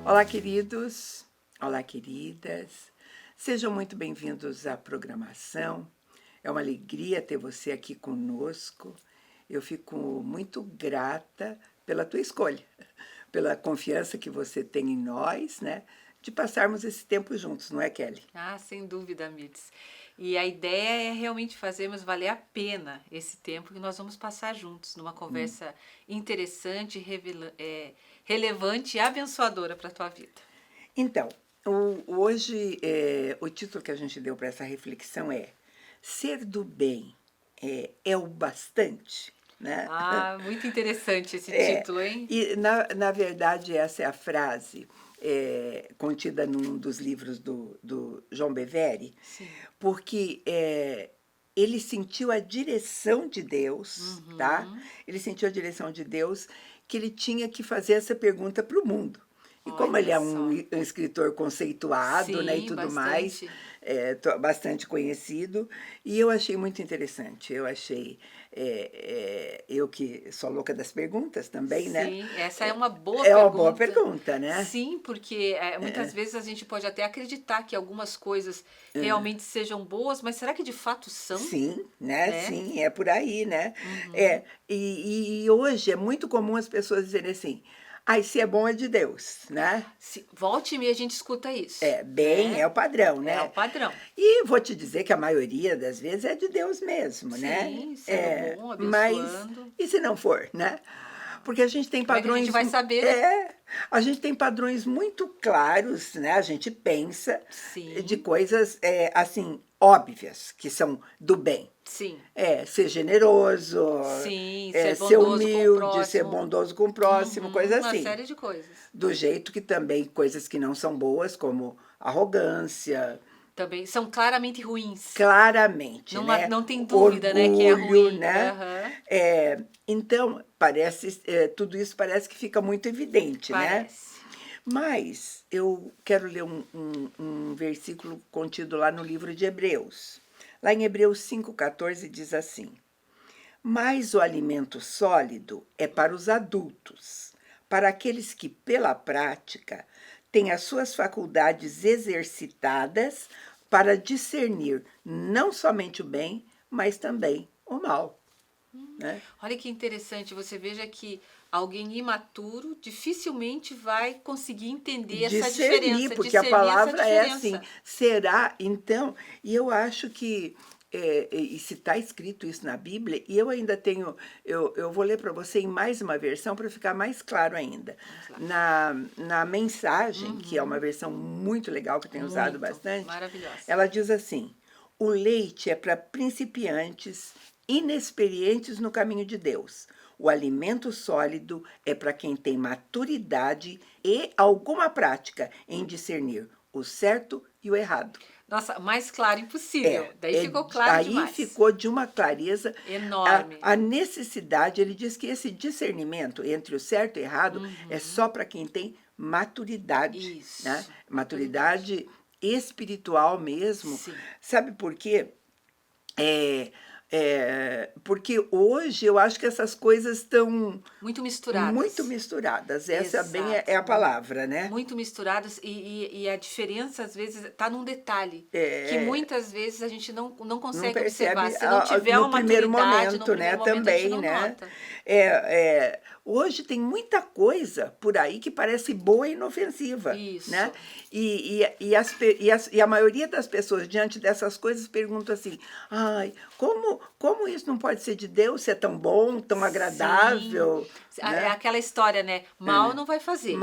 Olá, queridos. Olá, queridas. Sejam muito bem-vindos à programação. É uma alegria ter você aqui conosco. Eu fico muito grata pela tua escolha, pela confiança que você tem em nós, né? De passarmos esse tempo juntos, não é, Kelly? Ah, sem dúvida, Mirtz. E a ideia é realmente fazermos valer a pena esse tempo que nós vamos passar juntos, numa conversa interessante, relevante e abençoadora para a tua vida. Então, hoje o título que a gente deu para essa reflexão é Ser do Bem é o bastante, né? Ah, muito interessante esse É, título, hein? e na verdade essa é a frase contida num dos livros do João Bevere, Sim. porque ele sentiu a direção de Deus, tá? Uhum. Ele sentiu a direção de Deus que ele tinha que fazer essa pergunta para o mundo. E como ele Olha é só. um escritor conceituado, né, e Sim, tudo mais, bastante. bastante conhecido, e eu achei muito interessante. Eu achei, eu que sou louca das perguntas também, né? Sim, essa é uma boa É uma boa pergunta. pergunta, né? Sim, porque muitas vezes a gente pode até acreditar que algumas coisas realmente sejam boas, mas será que de fato são, Sim, né? né? Sim, é por aí, né? Uhum. E hoje é muito comum as pessoas dizerem assim, ai, se é bom é de Deus, né? Volte e meia a gente escuta isso, Bem, é né? o padrão, É o né? padrão. E vou te dizer que a maioria das vezes é de Deus mesmo, né? Sim, sendo bom, Mas abençoando. e se não for, né? Porque a gente tem Como é que a gente padrões, vai saber, né? a gente tem padrões muito claros, né? A gente pensa de Sim, coisas assim óbvias que são do bem. sim, Ser generoso, sim, ser ser bondoso com o humilde, ser próximo. bondoso com o próximo, Uhum, coisa uma assim. série de coisas. Do jeito que também coisas que não são boas, como arrogância, Também são claramente ruins. claramente, Não, né? não tem dúvida, né, que é Orgulho, ruim. né? Aham, Então, parece, tudo isso parece que fica muito evidente, né? parece. Mas eu quero ler um versículo contido lá no livro de Hebreus. Lá em Hebreus 5,14 diz assim: Mas o alimento sólido é para os adultos, para aqueles que, pela prática, têm as suas faculdades exercitadas para discernir não somente o bem, mas também o mal. Né? Olha que interessante, você veja que alguém imaturo dificilmente vai conseguir entender essa Discernir, diferença, porque a discernir essa palavra é assim, diferença. será então, e eu acho que, e se está escrito isso na Bíblia, e eu ainda tenho, eu vou ler para você em mais uma versão para ficar mais claro ainda. Vamos lá. Na mensagem, que é uma Uhum, versão muito legal que eu tenho usado muito, bastante, maravilhosa. ela diz assim: o leite é para principiantes, inexperientes no caminho de Deus. O alimento sólido é para quem tem maturidade e alguma prática em discernir o certo e o errado. Nossa, mais claro impossível. Daí ficou claro Aí demais. ficou de uma clareza Enorme. a necessidade. Ele diz que esse discernimento entre o certo e o errado é Uhum, só para quem tem maturidade, né? isso, maturidade. Maturidade espiritual mesmo. Sim, Sabe por quê? É, porque hoje eu acho que essas coisas estão muito muito misturadas. misturadas. Essa bem é Exato. a palavra, né? Muito misturadas e a diferença às vezes está num detalhe que É, muitas vezes a gente não não consegue observar. percebe Se não tiver no uma primeiro maturidade, no momento, né? primeiro momento a gente Também, não né? nota. Hoje tem muita coisa por aí que parece boa e inofensiva, né? Isso. E a maioria das pessoas, diante dessas coisas, perguntam assim: ai, como isso não pode ser de Deus, se é tão bom, tão Sim. agradável, É né? aquela história, né? Mal não vai fazer.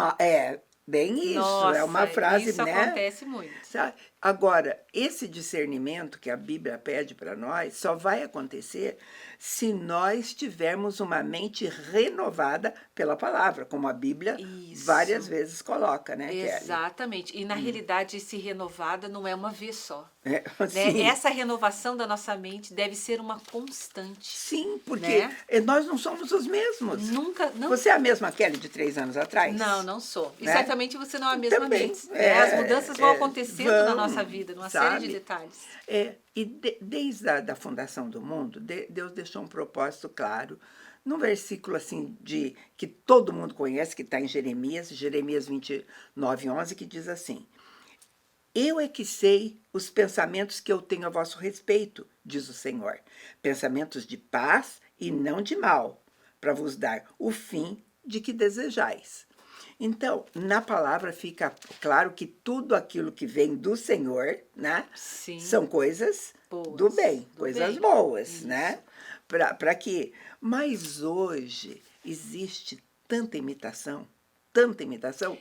Bem isso, é uma Nossa, frase, isso né? acontece muito. Sabe? Agora, esse discernimento que a Bíblia pede para nós só vai acontecer se nós tivermos uma mente renovada pela palavra, como a Bíblia várias Isso. vezes coloca, né, Kelly? Exatamente. E na realidade, esse renovada não é uma vez só. Né? Sim, Essa renovação da nossa mente deve ser uma constante, sim, porque né? nós não somos os mesmos. Nunca, não, Você é a mesma Kelly de 3 anos atrás, não sou. E né? certamente você não é a mesma Também, mente, né? As mudanças vão acontecendo na nossa vão, vida, numa série de sabe? detalhes. Desde a da fundação do mundo, Deus deixou um propósito claro num versículo assim que todo mundo conhece, que está em Jeremias 29:11, que diz assim: eu é que sei os pensamentos que eu tenho a vosso respeito, diz o Senhor, pensamentos de paz e não de mal, para vos dar o fim de que desejais. Então, na palavra fica claro que tudo aquilo que vem do Senhor, né, Sim, são coisas do boas, bem, do coisas bem. boas, Isso. né? Para quê? Mas hoje existe tanta imitação.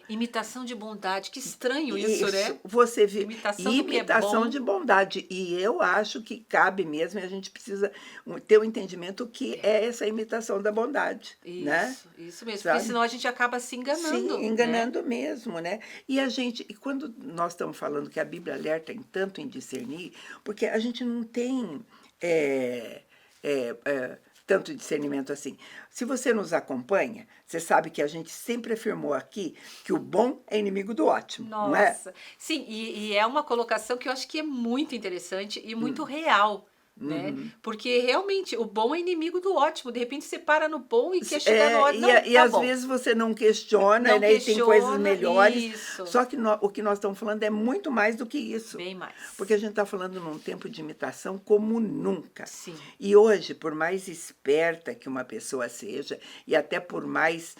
Imitação de bondade. Que estranho isso, Isso, né? você vê, Imitação do que é imitação bom. de bondade. E eu acho que cabe mesmo, e a gente precisa ter um entendimento que é essa imitação da bondade, né? Isso mesmo. Porque Sabe? senão a gente acaba se Sim, enganando, né? enganando mesmo, né? E quando nós estamos falando que a Bíblia alerta em tanto em discernir, porque a gente não tem é, tanto discernimento assim. Se você nos acompanha, você sabe que a gente sempre afirmou aqui que o bom é inimigo do ótimo, não é? Nossa. Sim, e é uma colocação que eu acho que é muito interessante e muito real, né? Porque realmente o bom é inimigo do ótimo. De repente você para no bom e quer chegar no ótimo. Não, E tá às bom. vezes você não questiona, Não né? E tem coisas questiona. melhores. Isso. Só que o que nós estamos falando é muito mais do que isso. Bem mais. Porque a gente está falando num tempo de imitação como nunca. Sim. E hoje, por mais esperta que uma pessoa seja, e até por mais.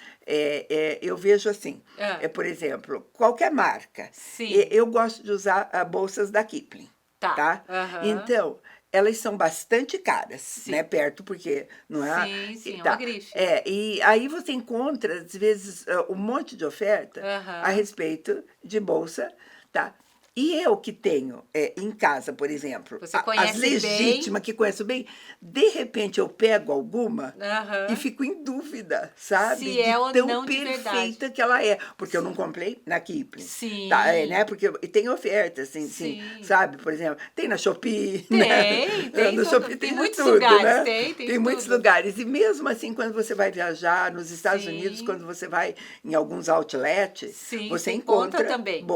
Eu vejo assim, Ah, por exemplo, qualquer marca. sim. Eu gosto de usar bolsas da Kipling, Tá. tá? Aham. Então, elas são bastante caras, né? Sim. Perto, porque não é. Sim, sim, é uma Tá. grife. E aí você encontra, às vezes, um monte de oferta a Aham. respeito de bolsa, tá? E eu que tenho em casa, por exemplo, Você as conhece bem. legítimas que conheço bem, de repente eu pego alguma e Aham. fico em dúvida, sabe? Se De é ou tão não de verdade. perfeita que ela é. Porque eu não Sim. comprei na Kipling. Tá, né? Sim. Porque e tem oferta, assim, sim, Sim. sabe? Por exemplo, tem na Shopee, né? Tem No todo, Shopee tem tem de muitos tudo, lugares, né? tem Tem de muitos tudo. lugares. E mesmo assim, quando você vai viajar nos Estados Unidos, Sim, quando você vai em alguns outlets, sim, você você encontra encontra. também.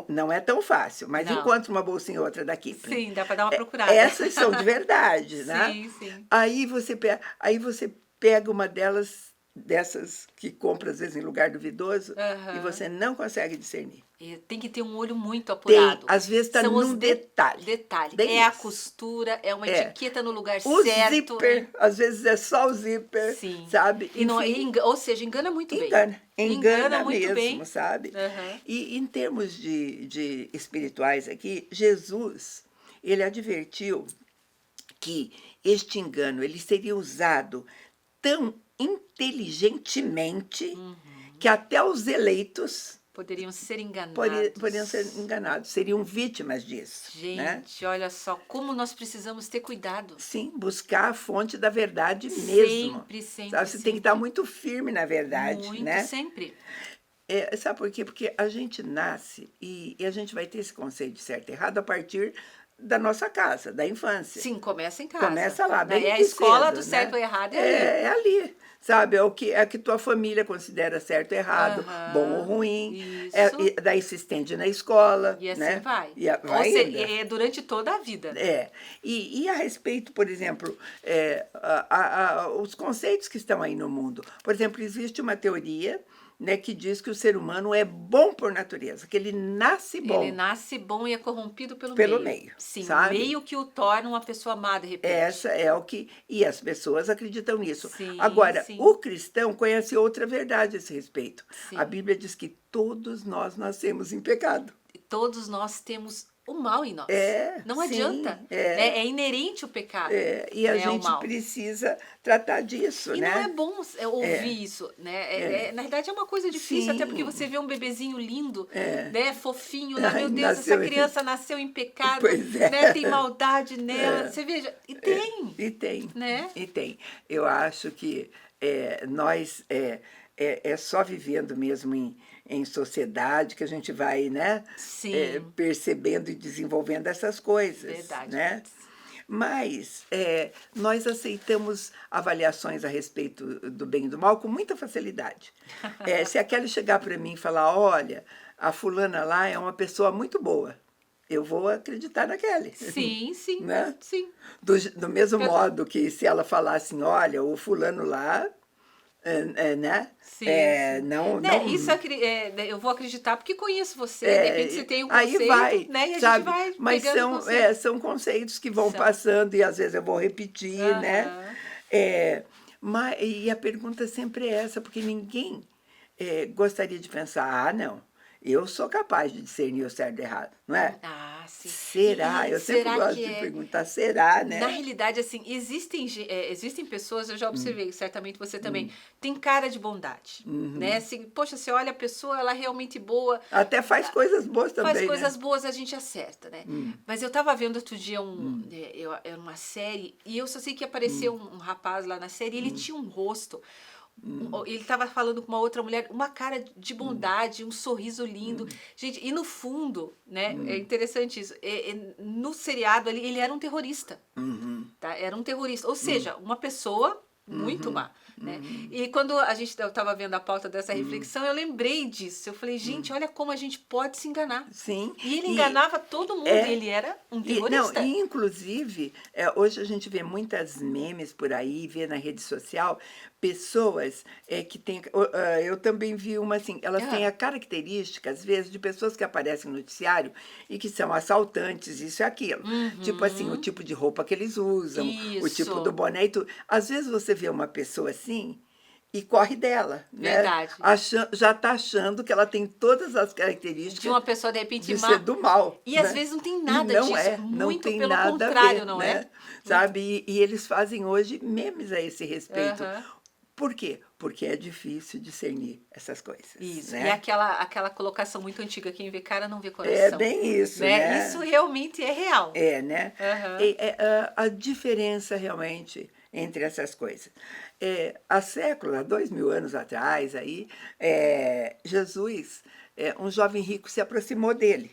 Não é tão fácil, mas Não. encontra uma bolsinha ou outra da Kipling. Sim, dá pra dar uma procurada. Essas são de verdade, né? Sim, sim. Aí você pega uma dessas que compra às vezes em lugar duvidoso e Aham. você não consegue discernir. E tem que ter um olho muito Tem, apurado. às vezes está São os num detalhe. detalhes. Bem É a isso. costura, é uma É. etiqueta no lugar O certo. zíper, às vezes é só o zíper, Sim. sabe? E não, Enfim, ou seja, engana muito bem. engana. Engana Engana muito mesmo, bem. sabe? Aham. E em termos de espirituais aqui, Jesus, ele advertiu que este engano ele seria usado tão inteligentemente que até os eleitos Poderiam ser poderiam ser enganados. enganados, seriam vítimas disso, né? Gente, olha só como nós precisamos ter cuidado. Sim, buscar a fonte da verdade mesmo. Sempre, Sabe? sempre, Você tem que estar sempre. muito firme na verdade, Muito, né? sempre. Sabe por quê? Porque a gente nasce e a gente vai ter esse conceito de certo e errado a partir da nossa casa, da infância. Sim, começa em casa. Começa lá, Né? bem É a de escola do cedo, certo né? ou errado, é ali. É ali, sabe? É o que tua família considera certo ou errado, bom ou Aham. ruim. Isso. Daí se estende na escola, E assim né? vai. E Ou vai seja, ainda. é durante toda a vida. E a respeito, por exemplo, os conceitos que estão aí no mundo. Por exemplo, existe uma teoria, né, que diz que o ser humano é bom por natureza, que ele nasce Ele bom nasce bom e é corrompido pelo pelo meio. meio, Sim, o sabe? meio que o torna uma pessoa má de repente. Essa é o que. E as pessoas acreditam nisso. Sim, Agora, sim, o cristão conhece outra verdade a esse respeito. A sim. Bíblia diz que todos nós nascemos em pecado. E todos nós temos o mal em nós. Não Sim, adianta, né? É inerente o pecado, e a né? O gente mal. precisa tratar disso, E não é né? bom ouvir isso, né? Na verdade é uma coisa difícil, até porque Sim, você vê um bebezinho lindo, né? Fofinho lá, ai, meu Deus, essa nasceu. criança nasceu em pecado, Pois né? Tem é. maldade nela. Você veja, e tem, E tem, né? e tem. Eu acho que nós é só vivendo mesmo em sociedade que a gente vai, né, Sim, percebendo e desenvolvendo essas coisas, verdade, né? Mirtz. Mas nós aceitamos avaliações a respeito do bem e do mal com muita facilidade. Se a Kelly chegar para mim e falar, olha, a fulana lá é uma pessoa muito boa, eu vou acreditar na Kelly, Sim, sim, né? sim. Do mesmo modo que se ela falar assim, olha, o fulano lá né? Sim, sim. Não, Né, não, isso eu vou acreditar porque conheço você, de repente você tem um aí conceito, vai, né? E a gente sabe? vai Mas pegando o conceito. são conceitos que vão São. passando e às vezes eu vou repetir, né? Aham. E a pergunta sempre é essa, porque ninguém gostaria de pensar, ah, não, eu sou capaz de discernir o certo e o errado, não é? Ah, sim. Será? E Eu sempre será gosto que de é? perguntar, será, Na né? realidade, assim, existem pessoas, eu já observei, certamente você também, Hum, tem cara de bondade, né? uhum. Assim, poxa, você olha a pessoa, ela é realmente boa, Até faz coisas boas faz também, né? coisas boas, a gente acerta, né? Hum, Mas eu tava vendo outro dia hum, uma série, e eu só sei que apareceu hum, um rapaz lá na série, e ele hum, tinha um rosto, hum, ele tava falando com uma outra mulher, uma cara de hum, bondade, um sorriso lindo. hum, Gente, e no fundo, né, é hum, interessante isso, no seriado ali, ele era um terrorista, uhum, tá? Era um terrorista, ou hum, seja, uma pessoa muito uhum, má, né? uhum, E quando eu estava vendo a pauta dessa uhum. reflexão, eu lembrei disso. Eu falei, gente, olha como a gente pode se enganar. Sim, E ele e enganava todo mundo, e é, ele era um não, terrorista. e inclusive, hoje a gente vê muitas memes por aí, vê na rede social, pessoas que têm. Eu também vi uma assim, elas têm a Ah, característica, às vezes, de pessoas que aparecem no noticiário e que são assaltantes, isso e aquilo. Tipo assim, o uhum, tipo de roupa que eles usam, o tipo do isso, boné e tudo. Às vezes você vê uma pessoa assim e corre dela, né? verdade. Já está achando que ela tem todas as De características uma pessoa, de repente, de ser má. do mal, E às né? vezes não tem E nada não disso. é, não Muito tem pelo nada a contrário, ver, não é? né? Muito. Sabe? E eles fazem hoje memes a esse respeito. Aham. Por quê? Porque é difícil discernir essas coisas, Isso. E né? aquela colocação muito antiga, quem vê cara não vê É coração. bem isso, Né? Isso né? realmente é real. É, né? Aham. A diferença realmente entre essas coisas. Há séculos, há 2000 anos atrás, aí, Jesus, um jovem rico se aproximou dele.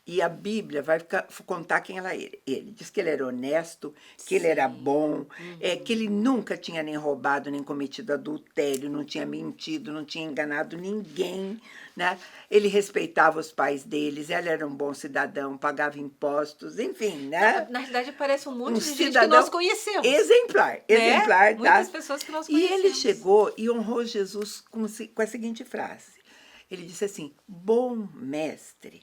E a Bíblia vai contar quem era ele. Ele diz que ele era honesto, que ele era Sim. bom, que ele Uhum. nunca tinha nem roubado, nem cometido adultério, não tinha mentido, não tinha enganado ninguém, né? Ele respeitava os pais deles, ele era um bom cidadão, pagava impostos, enfim, Não, né? na realidade parece um Um monte de gente que nós cidadão conhecemos, exemplar, né? exemplar, Muitas tá? pessoas que nós E ele conhecemos. chegou e honrou Jesus com a seguinte frase. Ele disse assim: bom mestre.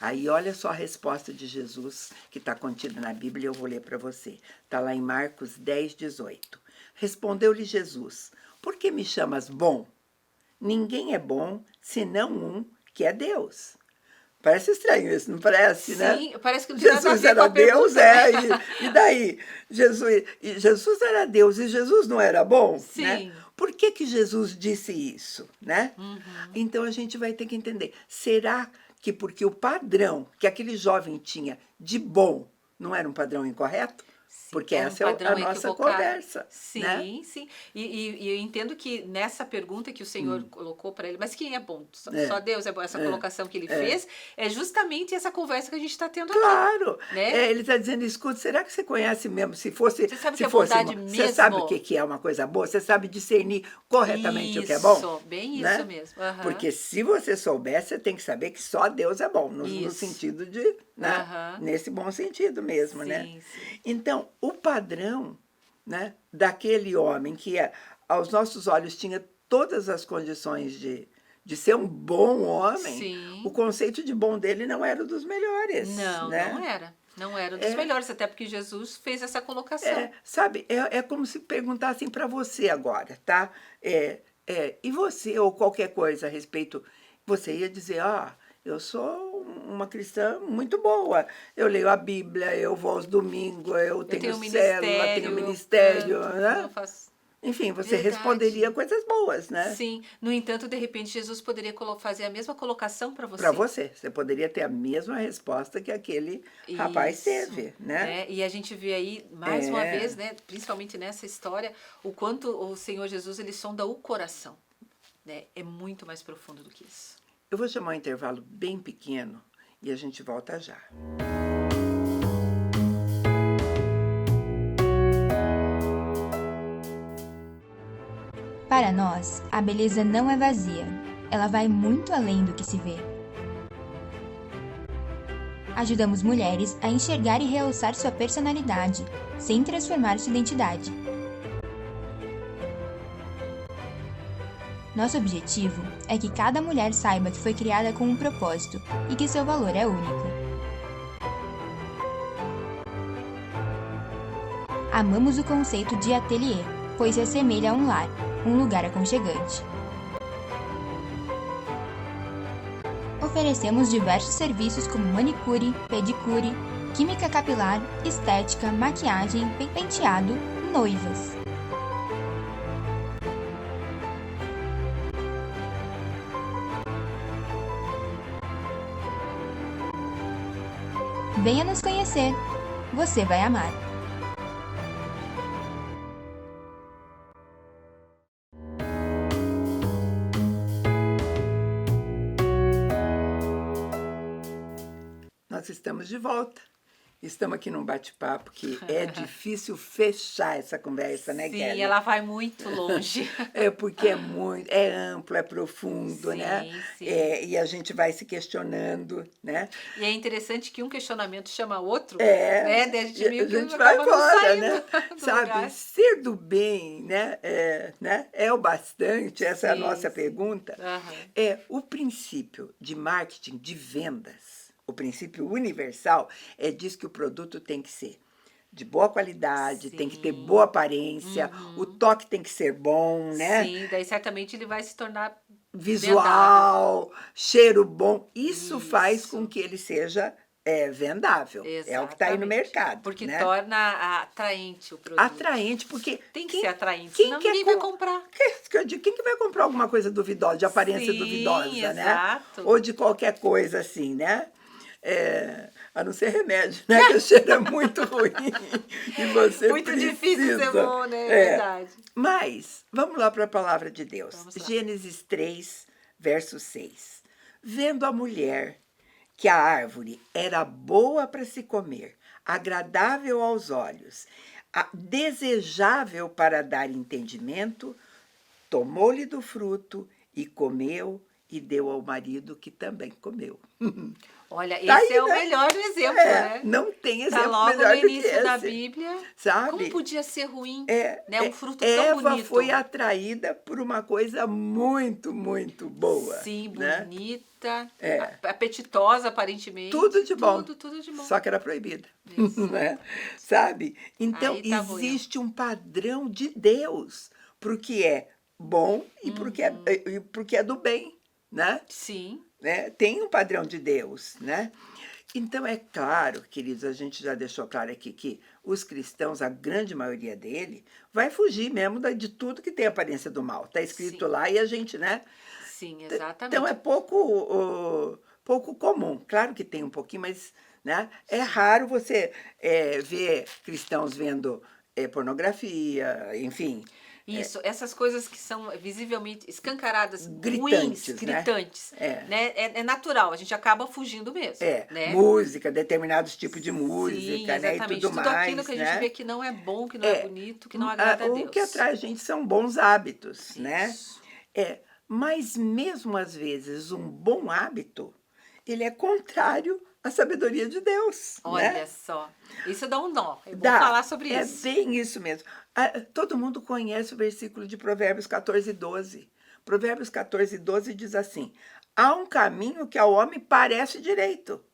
Aí olha só a resposta de Jesus que está contida na Bíblia, eu vou ler para você. Está lá em Marcos 10, 18. Respondeu-lhe Jesus: por que me chamas bom? Ninguém é bom senão um, que é Deus. Parece estranho isso, não parece, né? Sim, parece que não tem nada a Jesus ver com era a Deus, pergunta, né? e daí? Jesus era Deus e Jesus não era bom, né? Sim. Por que Jesus disse isso, né? Uhum. Então a gente vai ter que entender. Será que porque o padrão que aquele jovem tinha de bom não era um padrão incorreto? Sim, Porque era um essa é a padrão nossa equivocado. conversa, né? Sim, sim. E eu entendo que nessa pergunta que o Senhor colocou para ele, mas quem é bom? Só É, Deus é bom. Essa é, colocação que ele é. fez é justamente essa conversa que a gente está tendo aqui, Claro, né? ele está dizendo, escuta, será que você conhece mesmo? Você sabe o que Se é fosse, bondade você sabe o mesmo? que é uma coisa boa? Você sabe discernir corretamente o que é bom? Isso, bem isso Né? mesmo. Aham. Porque se você souber, você tem que saber que só Deus é bom, no Isso. sentido de, né? Aham. Nesse bom sentido mesmo, né? Sim, sim. Então, o padrão, né, daquele homem que aos nossos olhos tinha todas as condições de ser um bom homem, o Sim. conceito de bom dele não era o dos melhores, Não, não né? era. Não era um dos É, melhores, até porque Jesus fez essa colocação. sabe, é como se perguntassem para você agora, tá? E você, ou qualquer coisa a respeito, você ia dizer, eu sou uma cristã muito boa, eu leio a Bíblia, eu vou aos domingos, eu Eu tenho tenho um célula, tenho ministério, eu ministério, canto, eu né? faço. Enfim, você responderia Verdade. coisas boas, né? Sim. No entanto, de repente, Jesus poderia fazer a mesma colocação para Para você. você. Você poderia ter a mesma resposta que aquele rapaz Isso, teve, né? né? E a gente vê aí, mais uma É. vez, né, principalmente nessa história, o quanto o Senhor Jesus, ele sonda o coração, né? É muito mais profundo do que isso. Eu vou chamar um intervalo bem pequeno e a gente volta já. Para nós, a beleza não é vazia. Ela vai muito além do que se vê. Ajudamos mulheres a enxergar e realçar sua personalidade, sem transformar sua identidade. Nosso objetivo é que cada mulher saiba que foi criada com um propósito e que seu valor é único. Amamos o conceito de ateliê, pois se assemelha a um lar, um lugar aconchegante. Oferecemos diversos serviços como manicure, pedicure, química capilar, estética, maquiagem, penteado, noivas. Venha nos conhecer! Você vai amar! Nós estamos de volta. Estamos aqui num bate-papo que é difícil fechar essa conversa, né, Sim, Kelly? ela vai muito longe. É porque é amplo, é profundo, Sim, né? sim. E a gente vai se questionando, né? E é interessante que um questionamento chama outro, É, né? Daí a gente e meio a que gente vai acaba não embora, saindo né? do Sabe, lugar. ser do bem, né? É o bastante, essa é a Sim, nossa sim. pergunta. Aham. É o princípio de marketing de vendas, o princípio universal diz que o produto tem que ser de boa qualidade, tem que ter Sim. boa aparência, o toque tem que ser bom, né? Sim, daí certamente ele vai se tornar vendável. Visual, cheiro bom, isso faz Isso. com que ele seja vendável. É o que está aí no Exatamente. mercado. Porque né? torna atraente o produto. Atraente, porque Tem que ser atraente, quem senão quer ninguém vai comprar. Quem que vai comprar alguma coisa duvidosa, de aparência Sim, duvidosa, né? exato. Ou de qualquer coisa assim, né? A não ser remédio, né? Que o cheiro é muito ruim e você Muito precisa. difícil ser bom, né? É verdade. Mas, vamos lá para a palavra de Deus. Vamos lá. Gênesis 3, verso 6. Vendo a mulher que a árvore era boa para se comer, agradável aos olhos, desejável para dar entendimento, tomou-lhe do fruto e comeu e deu ao marido que também comeu. Olha, Tá esse aí, é o né? melhor exemplo, né? Não tem Tá exemplo logo melhor no do que início da esse. Bíblia. Sabe? Como podia ser ruim, né? Um fruto tão Eva bonito. foi atraída por uma coisa muito, muito boa. Sim, né? bonita, apetitosa aparentemente. Tudo de bom. Tudo de bom. Só que era proibida. Isso. né? Sabe? Então, Aí tava eu. existe um padrão de Deus para o que é bom e para o que é do bem. Né? Sim. Né? Tem um padrão de Deus, né? Então, é claro, queridos, a gente já deixou claro aqui que os cristãos, a grande maioria dele, vai fugir mesmo de tudo que tem aparência do mal. Está escrito Sim. lá e a gente, né? Sim, exatamente. Então, é pouco comum. Claro que tem um pouquinho, mas né? É raro você ver cristãos vendo pornografia, enfim... Isso, essas coisas que são visivelmente escancaradas, Gritantes, ruins, né? gritantes. Né? É natural, a gente acaba fugindo mesmo. Né? Música, determinados tipos de Sim, música, né? E exatamente. tudo mais. Aquilo que a gente né? vê que não é bom, que não é bonito, que não agrada a Deus. O que atrai a gente são bons hábitos, né? Isso. Mas mesmo às vezes um bom hábito, ele é contrário à sabedoria de Deus. Olha né? só, isso dá um nó. É bom falar sobre isso. É bem isso mesmo. Todo mundo conhece o versículo de Provérbios 14, 12. Provérbios 14, 12 diz assim: há um caminho que ao homem parece direito,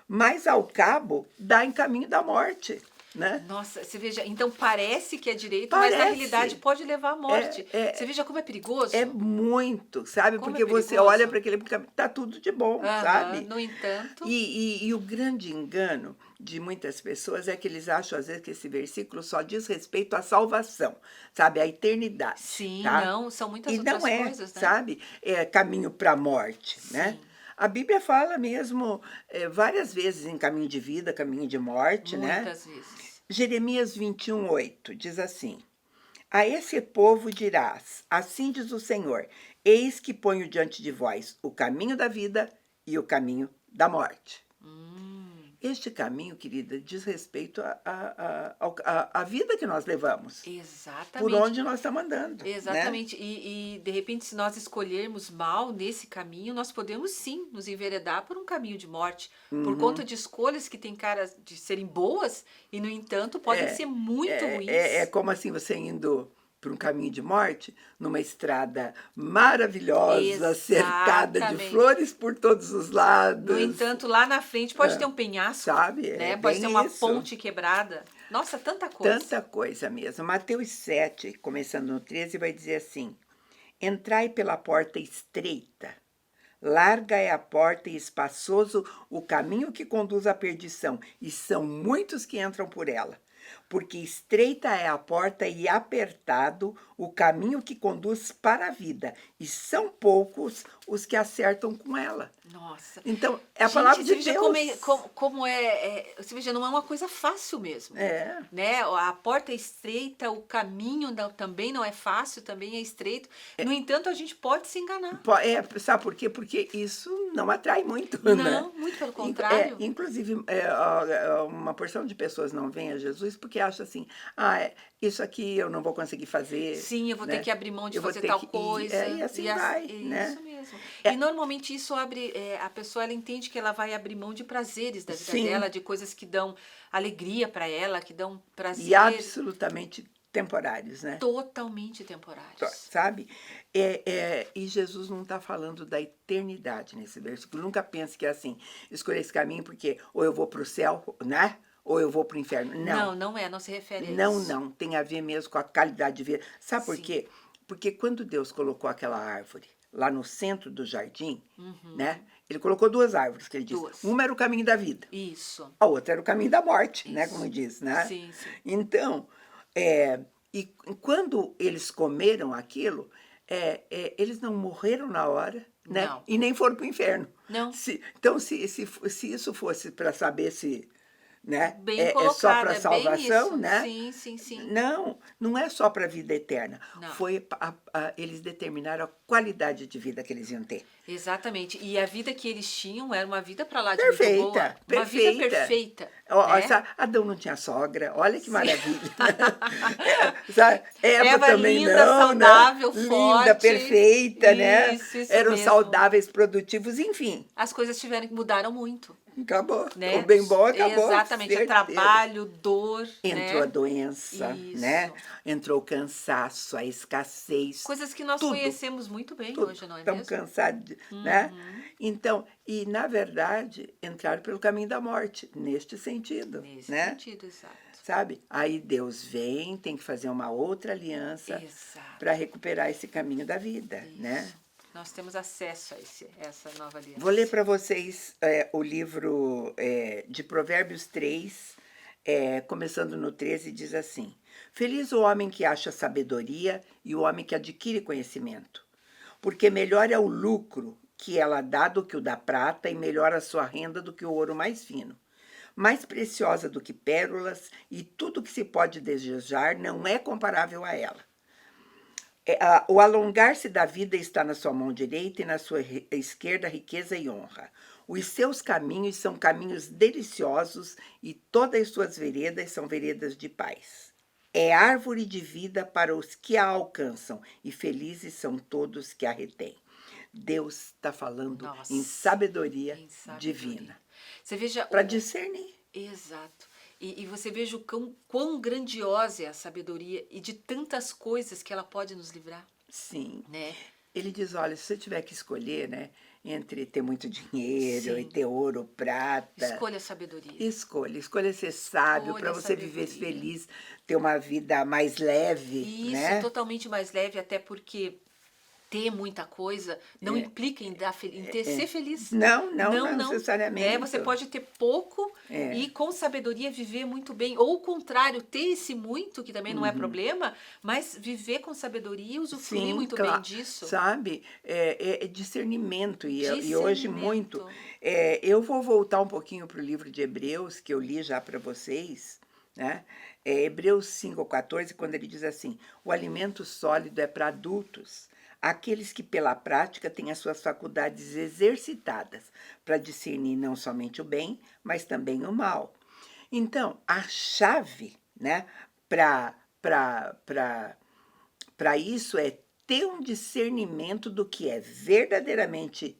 mas ao cabo dá em caminho da morte. Né? Nossa, você veja, então parece que é direito, Parece. mas na realidade pode levar à morte. Você veja como é perigoso. É muito, sabe? Como porque é você perigoso. olha para aquele caminho, tá tudo de bom, sabe? No entanto... E o grande engano de muitas pessoas é que eles acham, às vezes, que esse versículo só diz respeito à salvação, sabe? À eternidade. Sim, tá? não, são muitas e outras não coisas, né? sabe? É caminho para a morte, né? A Bíblia fala mesmo várias vezes em caminho de vida, caminho de morte, né? Muitas vezes. Jeremias 21, 8 diz assim: a esse povo dirás, assim diz o Senhor, eis que ponho diante de vós o caminho da vida e o caminho da morte. Este caminho, querida, diz respeito à vida que nós levamos. Exatamente. Por onde nós estamos andando. Exatamente. Né? E, de repente, se nós escolhermos mal nesse caminho, nós podemos sim nos enveredar por um caminho de morte. Por conta de escolhas que têm cara de serem boas e, no entanto, podem ser muito ruins. É como assim, você indo para um caminho de morte, numa estrada maravilhosa, cercada de Exatamente. flores por todos os lados. No entanto, lá na frente pode ter um penhasco, Sabe? né? É Pode ter bem uma isso. ponte quebrada. Nossa, tanta coisa. Tanta coisa mesmo. Mateus 7, começando no 13, vai dizer assim: Entrai pela porta estreita. Larga é a porta e espaçoso o caminho que conduz à perdição, e são muitos que entram por ela. Porque estreita é a porta e apertado o caminho que conduz para a vida, e são poucos os que acertam com ela. Nossa. Então, é a Gente, palavra você de veja Deus. como você veja, não é uma coisa fácil mesmo. É. Né? A porta é estreita, o caminho também não é fácil, também é estreito. No entanto, a gente pode se enganar. Sabe por quê? Porque isso não atrai muito, Não, né? muito pelo contrário. Inclusive, uma porção de pessoas não vem a Jesus porque acha assim, isso aqui eu não vou conseguir fazer. Sim, eu vou né? ter que abrir mão de Eu vou fazer ter tal que ir. coisa. E assim as- vai, é né? isso mesmo. E normalmente isso abre, a pessoa ela entende que ela vai abrir mão de prazeres da vida Sim. dela, de coisas que dão alegria para ela, que dão prazer. E absolutamente temporários, né? Totalmente temporários. Sabe? E Jesus não está falando da eternidade nesse versículo. Nunca pense que é assim, escolher esse caminho porque ou eu vou para o céu, né? Ou eu vou para o inferno. Não. Não se refere a Não, isso. não. Tem a ver mesmo com a qualidade de vida. Sabe por Sim. quê? Porque quando Deus colocou aquela árvore lá no centro do jardim, né? Ele colocou duas árvores, que ele disse. Duas. Uma era o caminho da vida. Isso. A outra era o caminho da morte, né? Isso. Como diz, né? Sim, sim. Então, e quando eles comeram aquilo, eles não morreram na hora, né? Não. E nem foram para o inferno. Não. Então, se isso fosse para saber se, né, Bem é só colocado, para é bem salvação, isso. né? Sim, sim, sim. Não é só para a vida eterna. Não. Eles determinaram a qualidade de vida que eles iam ter. Exatamente. E a vida que eles tinham era uma vida para lá de Perfeita, muito boa. Uma vida perfeita. Né? Adão não tinha sogra, olha que Sim. maravilha. Eva também linda, não, saudável, né? forte. Linda, perfeita, né? Isso Eram mesmo. saudáveis, produtivos, enfim. As coisas mudaram muito. Acabou. Né? O bem bom acabou. Exatamente. Certeza. Trabalho, dor. Entrou né? a doença, Isso. né? Entrou o cansaço, a escassez. Coisas que nós tudo. conhecemos muito bem Tudo. hoje, não é Estamos mesmo? cansados, né? Então, e na verdade, entraram pelo caminho da morte, neste sentido. Nesse né? sentido, exato. Sabe? Aí Deus vem, tem que fazer uma outra aliança Exato. para recuperar esse caminho da vida, né? Isso. Nós temos acesso a essa nova aliança. Vou ler para vocês o livro de Provérbios 3, começando no 13, diz assim: Feliz o homem que acha sabedoria e o homem que adquire conhecimento, porque melhor é o lucro que ela dá do que o da prata e melhor a sua renda do que o ouro mais fino. Mais preciosa do que pérolas e tudo que se pode desejar não é comparável a ela. O alongar-se da vida está na sua mão direita e na sua esquerda riqueza e honra. Os seus caminhos são caminhos deliciosos e todas as suas veredas são veredas de paz. É árvore de vida para os que a alcançam e felizes são todos que a retêm. Deus está falando em sabedoria divina. Você veja para discernir. Exato. E você veja quão grandiosa é a sabedoria e de tantas coisas que ela pode nos livrar. Sim. Né? Ele diz, olha, se você tiver que escolher, né, entre ter muito dinheiro Sim. e ter ouro, prata... Escolha a sabedoria. Escolha ser sábio para você viver feliz, ter uma vida mais leve. Isso, né? Totalmente mais leve, até porque ter muita coisa não implica em ser feliz. Não necessariamente. Você pode ter pouco e com sabedoria viver muito bem. Ou o contrário, ter esse muito, que também não é problema, mas viver com sabedoria e usufruir muito bem disso. Sabe? É discernimento. E hoje muito. Eu vou voltar um pouquinho para o livro de Hebreus, que eu li já para vocês, né? Hebreus 5,14, quando ele diz assim: o alimento sólido é para adultos, aqueles que pela prática têm as suas faculdades exercitadas para discernir não somente o bem, mas também o mal. Então, a chave, né, para isso é ter um discernimento do que é verdadeiramente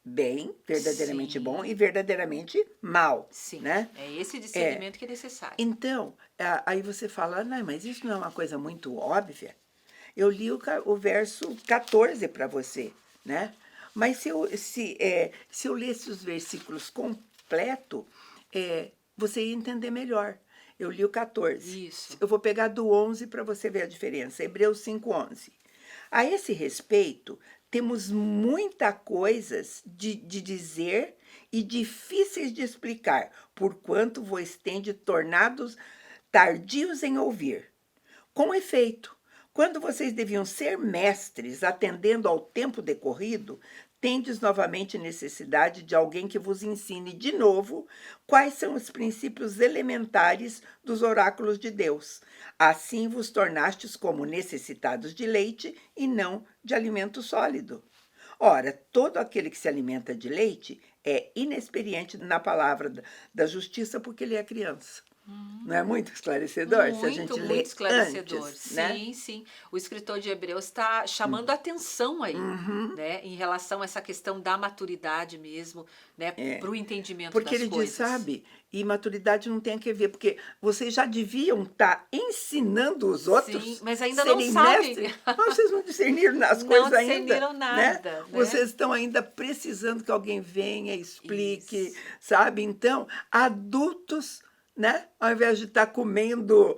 bem, verdadeiramente bom e verdadeiramente mal. Sim, né? É esse discernimento que é necessário. Então, aí você fala, não, mas isso não é uma coisa muito óbvia? Eu li o verso 14 para você, né? Mas se eu lesse os versículos completo, você ia entender melhor. Eu li o 14. Isso. Eu vou pegar do 11 para você ver a diferença. Hebreus 5:11. A esse respeito, temos muita coisas de dizer e difíceis de explicar, porquanto vos tendes tornados tardios em ouvir. Com efeito, quando vocês deviam ser mestres, atendendo ao tempo decorrido, tendes novamente necessidade de alguém que vos ensine de novo quais são os princípios elementares dos oráculos de Deus. Assim vos tornastes como necessitados de leite e não de alimento sólido. Ora, todo aquele que se alimenta de leite é inexperiente na palavra da justiça porque ele é criança. Não é muito esclarecedor? Se a gente lê muito esclarecedor. antes, Sim, né? sim. O escritor de Hebreus está chamando a atenção aí, né, em relação a essa questão da maturidade mesmo, né, para o entendimento Porque das ele coisas. diz, sabe, e maturidade não tem a que ver, porque vocês já deviam estar ensinando os outros. Sim, mas ainda não serem sabem. mestres. Mas vocês não discerniram as Não coisas ainda. discerniram nada, né? Vocês estão ainda precisando que alguém venha, explique, Isso. sabe? Então, adultos, né, ao invés de estar comendo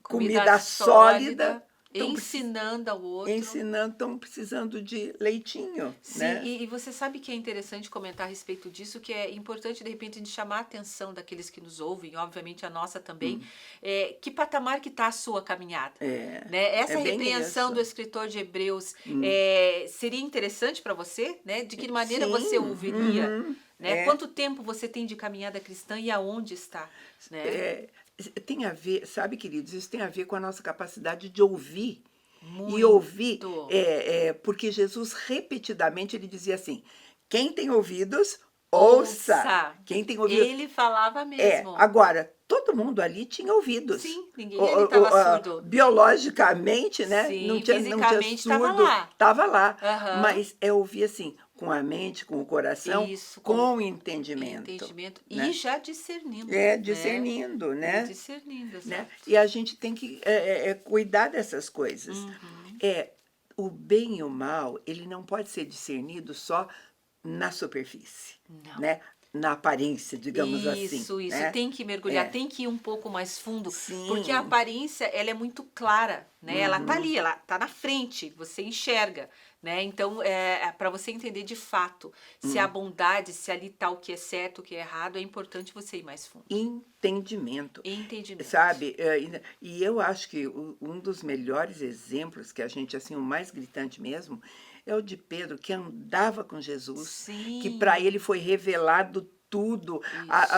comida sólida, tão ensinando ao outro. estão precisando de leitinho, Sim, né? e você sabe que é interessante comentar a respeito disso, que é importante, de repente, a gente chamar a atenção daqueles que nos ouvem, obviamente a nossa também, que patamar que está a sua caminhada. Né? Essa é bem repreensão isso. do escritor de Hebreus seria interessante para você? Né? De que maneira Sim, você ouviria? Né? é. Quanto tempo você tem de caminhada cristã e aonde está? Né? Tem a ver, sabe, queridos, isso tem a ver com a nossa capacidade de ouvir. Muito. E ouvir, porque Jesus repetidamente ele dizia assim, quem tem ouvidos, ouça. Quem tem ouvidos, Ele falava mesmo. Agora, todo mundo ali tinha ouvidos. Sim, ninguém ali estava surdo. Biologicamente, né? Sim, não tinha fisicamente surdo. estava lá. Estava lá. Aham. Mas é ouvir assim, com a mente, com o coração, Isso, com entendimento. E já discernindo. Discernindo, né? Discernindo, exato. Né? E a gente tem que cuidar dessas coisas. O bem e o mal, ele não pode ser discernido só na superfície, Não. né? Na aparência, digamos assim. Isso, né? tem que mergulhar, tem que ir um pouco mais fundo, Sim. porque a aparência, ela é muito clara, né? Ela tá ali, ela tá na frente, você enxerga, né? Então, para você entender de fato se há bondade, se ali tá o que é certo, o que é errado, é importante você ir mais fundo. Entendimento. Entendimento. Sabe? E eu acho que um dos melhores exemplos, que a gente, assim, o mais gritante mesmo, é o de Pedro, que andava com Jesus, Sim. que para ele foi revelado tudo,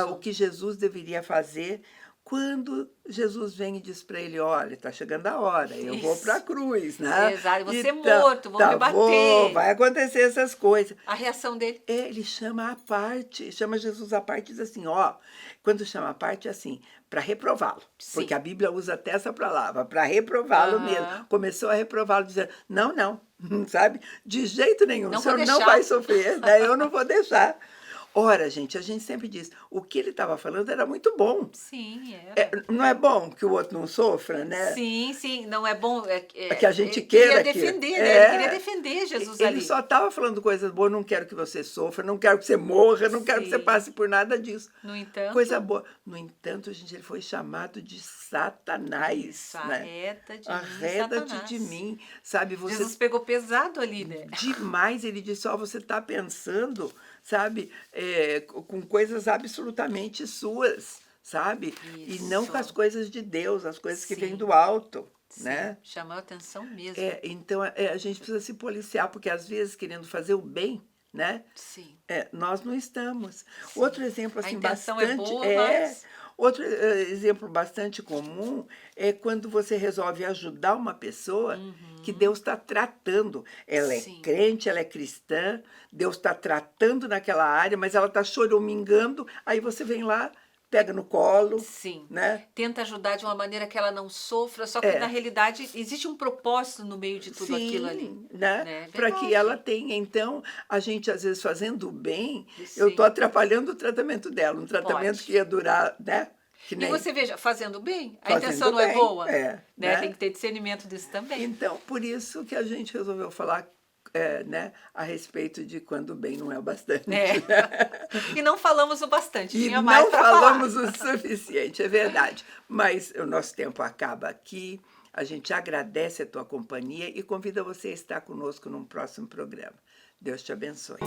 o que Jesus deveria fazer. Quando Jesus vem e diz para ele, olha, está chegando a hora, eu vou para a cruz, né? Exato, vou ser morto, vou me bater. Vai acontecer essas coisas. A reação dele? Ele chama Jesus à parte e diz assim, quando chama à parte é assim, para reprová-lo. Porque a Bíblia usa até essa palavra, para reprová-lo mesmo. Começou a reprová-lo, dizendo, não, sabe? De jeito nenhum, o senhor não vai sofrer, né? Eu não vou deixar. Ora, gente, a gente sempre diz, o que ele estava falando era muito bom. Sim, era. Não é bom que o outro não sofra, né? Sim, não é bom. Que a gente queira. Ele queria defender, né? Ele queria defender Jesus ali. Ele só estava falando coisas boas, não quero que você sofra, não quero que você morra, não quero que você passe por nada disso. No entanto... Coisa boa. No entanto, gente, ele foi chamado de Satanás. Isso, né? Arreda-te de mim, sabe? Jesus pegou pesado ali, né? Demais, ele disse, você está pensando, sabe, com coisas absolutamente suas, sabe? Isso. E não com as coisas de Deus, as coisas que vêm do alto. Né? Chamou a atenção mesmo. Então, a gente precisa se policiar, porque às vezes, querendo fazer o bem, né? Sim. Nós não estamos. Outro exemplo, assim, a intenção bastante... é boa, mas... Outro exemplo bastante comum é quando você resolve ajudar uma pessoa que Deus está tratando. Ela é crente, ela é cristã, Deus está tratando naquela área, mas ela está choramingando, aí você vem lá, pega no colo. Sim. Né? Tenta ajudar de uma maneira que ela não sofra, só que na realidade existe um propósito no meio de tudo aquilo ali. Né? Para que ela tenha. Então, a gente às vezes fazendo o bem, eu estou atrapalhando o tratamento dela, um tratamento que ia durar, né? Que E nem você veja, fazendo bem, a fazendo intenção não é bem, boa. né? Tem que ter discernimento disso também. Então, por isso que a gente resolveu falar né, a respeito de quando o bem não é o bastante. E não falamos o bastante, E tinha mais não para falar. falamos o suficiente, é verdade. Mas o nosso tempo acaba aqui. A gente agradece a tua companhia e convida você a estar conosco num próximo programa. Deus te abençoe.